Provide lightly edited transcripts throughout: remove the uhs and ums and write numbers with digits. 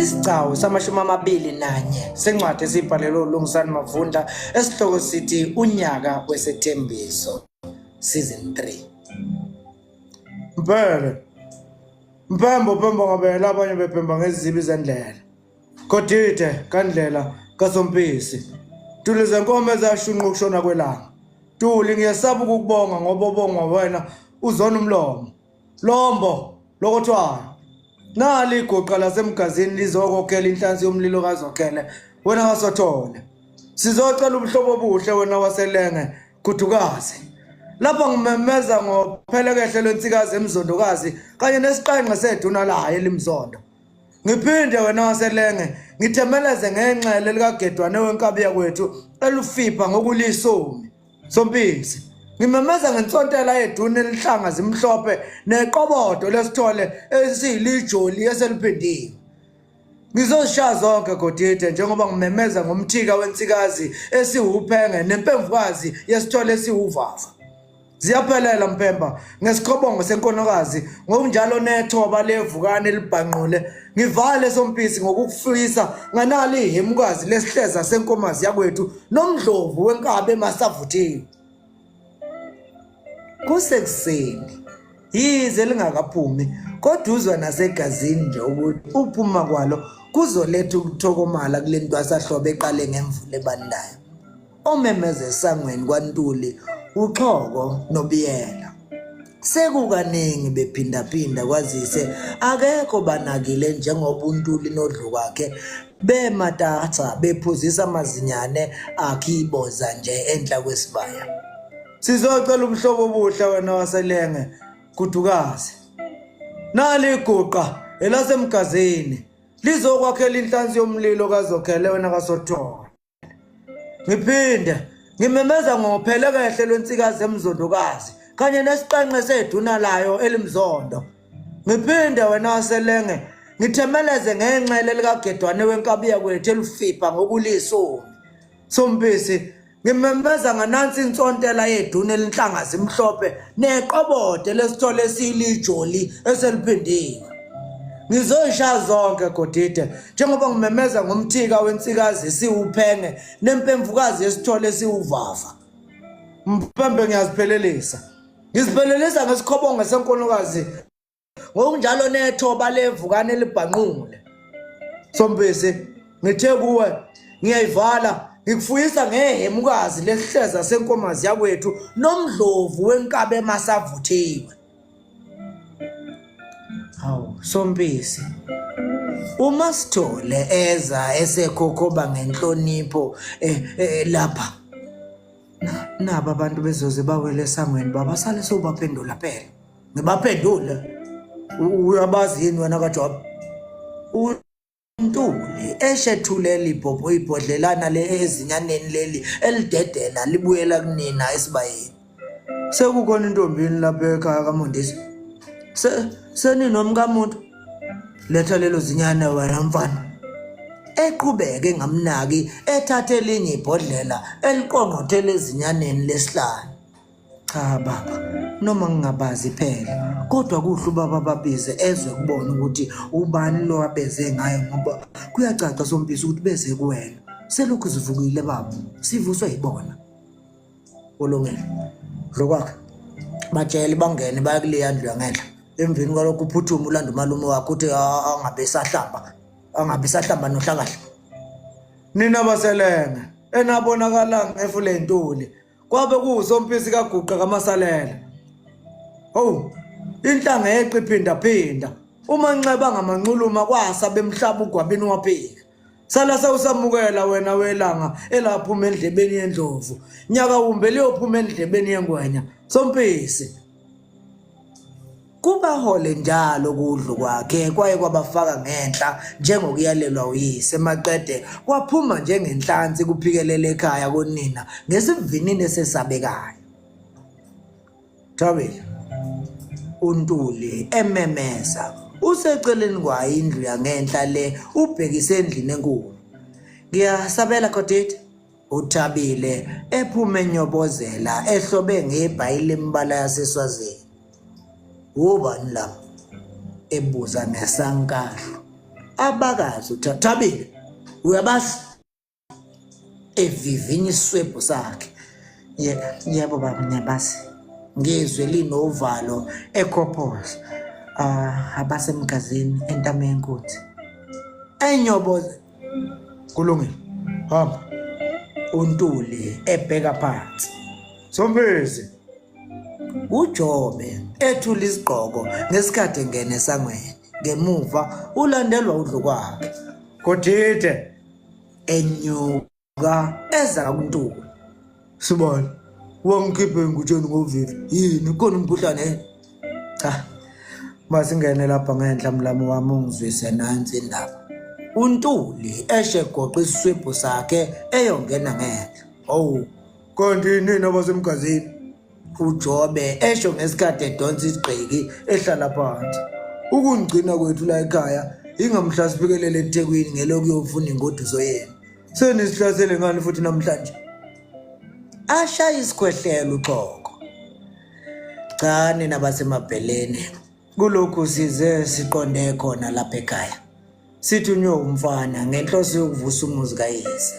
Isigcawu samashumi amabili nanye sencwadi esibhalelwe uLungisani Mavunda esihloko sithi unyaka wesethembiso season 3. Mpembo ngabela abanye bepemba ngezibi zendlela. Kodide kandlela kaSompisi. Tuli zenkomo ezashunqa ukushona kwelanga. Tuli ngiyasaba ukukubonga ngoba ubonga wena uzona umlomo. Lombo lokothwayo. Nali igoqa lasemgazini lizokokhela inhlansi yomlilo kaZokhele wena wasothole. Sizocela ubuhlobo obuhle wena waselenge kudukazi. Lapha ngimemeza ngophelekehle lwensikazi emzondokazi kanye nesiqhenqe seduna layo elimzondo. Ngiphinde wena waselenge ngitemeleze ngenxele likagedwane wenkabiya kwethu elufipa ngokulisumi. Sompisi ngimemeza ngensontela yeduna elihlanga zimhlophe neqobodo lesithole esilijoli eseliphindiwe. Ngizozishaya zonke Godide njengoba ngimemeza ngomthika wensikazi esiwuphenge nempemvukazi yesithole esiwuvafa. Ziyaphelela Mpemba ngesikhobongo senkonokazi ngokunjalo nethoba levukane elibhanqule ngivale Sompisi ngokukufisa nganali ihemukazi lesihleza senkomazi yakwethu nomdlovu wenkabe emasavuthiwe. Kusekuseni yize lingakaphumi kodwa uzwa nasegazini nje ukuthi uphuma kwalo kuzoletha ukuthokomala kule ntwasahlobo eqale ngemvula ebandayo. Omemeze esangweni kwaNtuli uXhoko noBiyela sekukaningi bephindaphinda kwazise akekho banakile njengoba uNtuli nodlu kwakhe bematatha bephuzisa amazinyane akhiboza nje enhla kwesibaya. Sizocela ubuhlobo obuhle wena waselenge kudukazi. Nali iguqa elasemgazini lizokwakhela inhlansi yomlilo kaZokhele wena kaSothole. Ngiphinde ngimemeza ngophelekehle lwensikazi emzondokazi kanye nesiqhenqe seduna layo elimzondo. Ngiphinde wena waselenge ngitemeleze ngenxele likagedwane wenkabiya kwethu elufipa ngokulisumi. Sompisi ngimemeza nganansi insontela yeduna elinhlanga zimhlophe neqobodo lesithole esilijoli eseliphindiwe. Ngizoyishaya zonke Godide njengoba ngimemeza ngomthika wensikazi esiwuphenge nempemvukazi yesithole esiwuvafa. Mpembe ngiyaziphelelisa. Ngiziphelelisa ngesikhobongo senkonokazi ngokunjalo nethoba levukane elibhanqule. Sompisi ngithe kuwe ngiyayivala ngikufuyisa ngehemukazi lesihleza senkomazi yakwethu nomdlovu wenkabe emasavuthiwe. Hawu Sompisi uma Sithole eza esekhokhoba ngenhlonipho lapha naba abantu bezoze bawele esangweni babasale sobaphendula phela ngibaphendule uyabazi yini wena kaJob uNtuli eshethulele ibhodlelana le ezinyaneni leli elidedela libuyela kunina esibayeni. Sekukhona intombini lapha ekhaya kaMondisi seninomkamuntu letha lelo zinyane wena mfana. Eqhubeke ngamnaki ethathe elinye ibhodlela eliqongqothele ezinyaneni lesihlanu. Cha baba noma ngingabazi phela kodwa kuhle ubaba babize ezwe kubona ukuthi ubani lo abeze ngayo ngoba kuyacaca Sompisi ukuthi beze kuwena. Selokhu zivukile baba sivuswe yibona. Olongela lokwakhe batshele bangene bayakuleya ndlu yangenhla. Emveni kwalokho uphuthuma ulanda umalume wakho uthi angabe sahlamba nohlakahle. Nina baselenge enabonakala ngefule Ntuli kwabe kuSompisi kaguqa kamasalela. Oh inhlanga yeqe iphinda uma Nceba ngamanxuluma kwasa bemhlaba ugwabini waphika. Sala sawusamukela wena welanga elaphuma endlebeni yendlovu nyaka wumbe liyophuma endlebeni yengwenya. Sompisi kuba hole njalo kudlu kwakhe kwaye kwabafaka ngenhla njengokuyalelwa uyise maqede kwaphuma njengenhlansi kuphikelele ekhaya konina ngesivinini esesabekayo. Thabile uNtuli ememeza useceleni kwayo indlu yangenhla le ubhekise endlini enkulu. Ngiyasabela Godide uThabile ephuma enyobozela ehlobe ngebhayili embala yaseSwazini. Ubani la ebuza nesankahlo abakazi Thabile uyabazi evivinya iswebhu sakhe. Yebo baba ngiyabazi. Ngizwe linovalo ekhophoza abasemgazini entamo yenkunzi. Enyoboze kulungile hamba. uNtuli ebheka phansi. Sombezi uJobe ethula isigqoko ngesikhathi engena esangweni. Ngemuva ulandelwa udlu kwakhe. Godide enyuka eza kuNtuli. Sibona wangikhiphe ngutsheni ngovivi yini khona umkhuhlane? Cha masingene lapha ngenhla mlamo wami ungizwise nansi indaba. uNtuli eshegoqa iswebhu sakhe eyongena ngenhla. Oh kanti nini abasemgazini? uJobe esho ngesikhathi edonsa isigqiki ehlala phansi. Ukungcina kwethu la ekhaya ingamhla sifikelele eThekwini ngeloku yofuna ingoduso yena. Senisihlasele ngani futhi namhlanje? Ashaya isikhwehlelo uXoko. Cha nina basemabheleni kulokhu size siqonde khona lapha ekhaya. Sithunywe umfana ngenhloso yokuvusa umuzi kayise.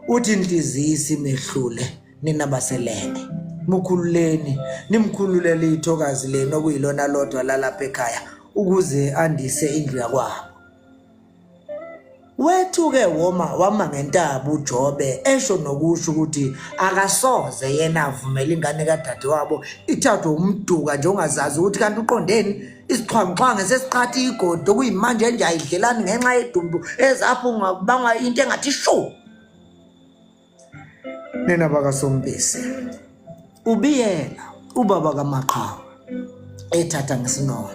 Uthi inhliziyo isimehlule nina baselene. Mukhululeni nimkhululele ithokazi leni okuyilona lodwa lalapha ekhaya ukuze andise indlu yakwabo. Wethu-ke wama ngentaba uJobe esho nokusho ukuthi akasoze yena avumele ingane kadadewabo ithathwe umduka nje ongazazi ukuthi kanti uqondeni isixhwanguxhwangu sesiqhathi igodi okuyimanje nje ayidlelani ngenxa yedumbu ezapho ungabanga into engathi shu. Nina bakaSombisi ubiyela ubaba kaMaqhawe ethatha ngesinono.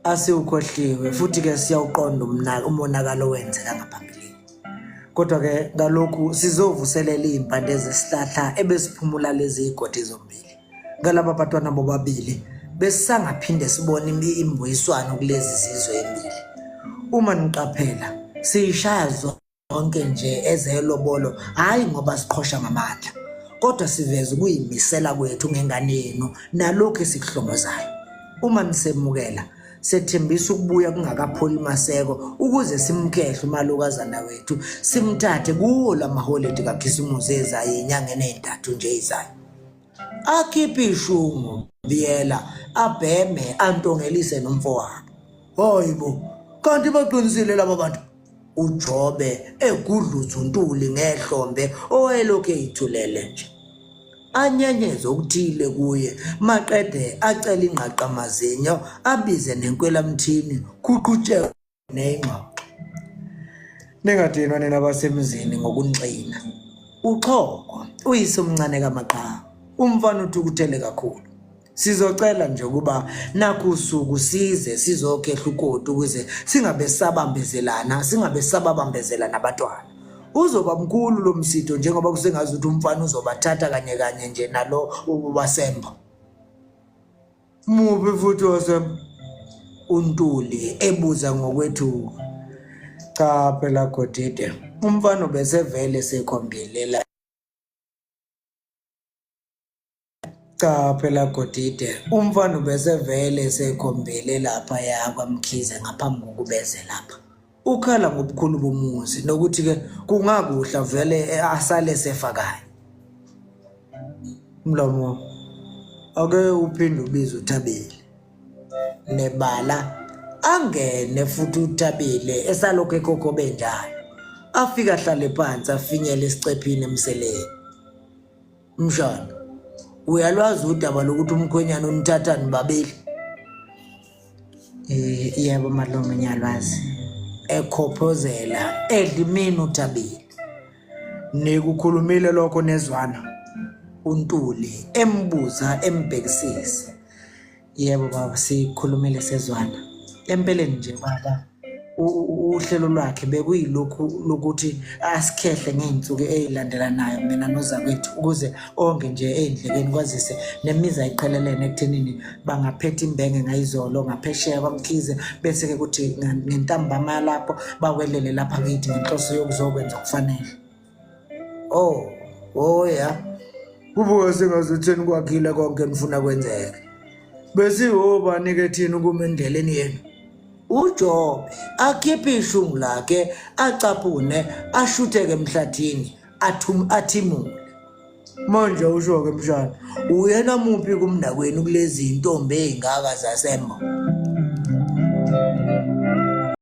Asiukhohliwe futhi ke siyawuqonda umonakalo wenzeka ngaphambili. Kodwa ke ngalokhu sizovuselela impande zesihlahla ebesiphumula lezi igodi zombili. Ngalaba bantwana bobabili besangaphinde sibone imbuyiswano kulezi zizwe ezimbili. Uma niqaphela siyishaya zonke nje ezelobolo hayi ngoba siqhosha ngamandla. Kodwa siveza ukuyimisela kwethu ngengane yenu nalokho esikuhlomozayo. Uma nisemukela sethembisa ukubuya kungakapholi maseko ukuze simkehle umalukazana wethu simthathe kuwo lamaholide kaKhisimusi ezayo enyangeni ezintathu nje izayo. Akhiphe ishungu biyela abheme antongelise nomfowabo. Hayibo kanti baqinisile laba bantu. uJobe egudlutha uNtuli ngehlombe owayelokhu eyithulele nje. Anyenyeze okuthile kuye maqede acela ingqaqamazinyo abize nenkwelamthini kuqhutshekwe nengxoxo. Ningadinwa nina basemzini ngokunxina. uXhoko uyise omncane kaMaqhawe umfana uthukuthele kakhulu. Sizocela nje ukuba nakho usuku size sizokhehla ukoti ukuze singabe sababambezelana abantwana. Uzoba mkhulu lo msitho njengoba kusengazi ukuthi umfana uzobathatha kanye kanye nje nalo wasembo. Mubi futhi wasembo? uNtuli ebuza ngokwethu. Cha phela Godide umfana besevele sekhombelela. Cha phela Godide umfana besevele sekhombele lapha yakwaMkhize ngaphambi kokubeze lapha. Ukhala ngobukhulu bomuzi nokuthi ke kungakuhla vele asale sefakayo. Mlomo ake uphinde ubize uThabile. Nebala angene futhi uThabile esalokho ekokobe njalo. Afika hlale phansi afinyele isicephini emseleni. Mshana uyalwazi udaba lokuthi umkhwenyana unithathani babili? Yebo malume ngiyalwazi. Ekhophozela edimini uThabile. Nikukhulumile lokho nezwana? uNtuli embuza embhekisisa. Yebo baba sikhulumile sezwana. Empeleni nje baba uhlelo lwakhe bekuyilokhu lokuthi asikhehle ngeinsuku ezilandelanayo mina nozakwethu ukuze onke nje endlekeni kwazise nemiza iqhelelene ekuthenini bangaphetha imbenge ngayizolo ngaphesheya kwaMkhize bese ke kuthi ngentambama lapho bawelele lapha kithi ngenhloso yokuzokwenza okufanele. Ya kubuka sengazutheni kwakhile konke nifuna kwenzeke. Bese obani ke thina kuma endleleni yenu? uJobe akhiphe ishungu lakhe acapune ashutheke emhlathini athimule. Manje usho-ke mshana uyena muphi kumnakwenu kulezi intombi ezingaka zasembo?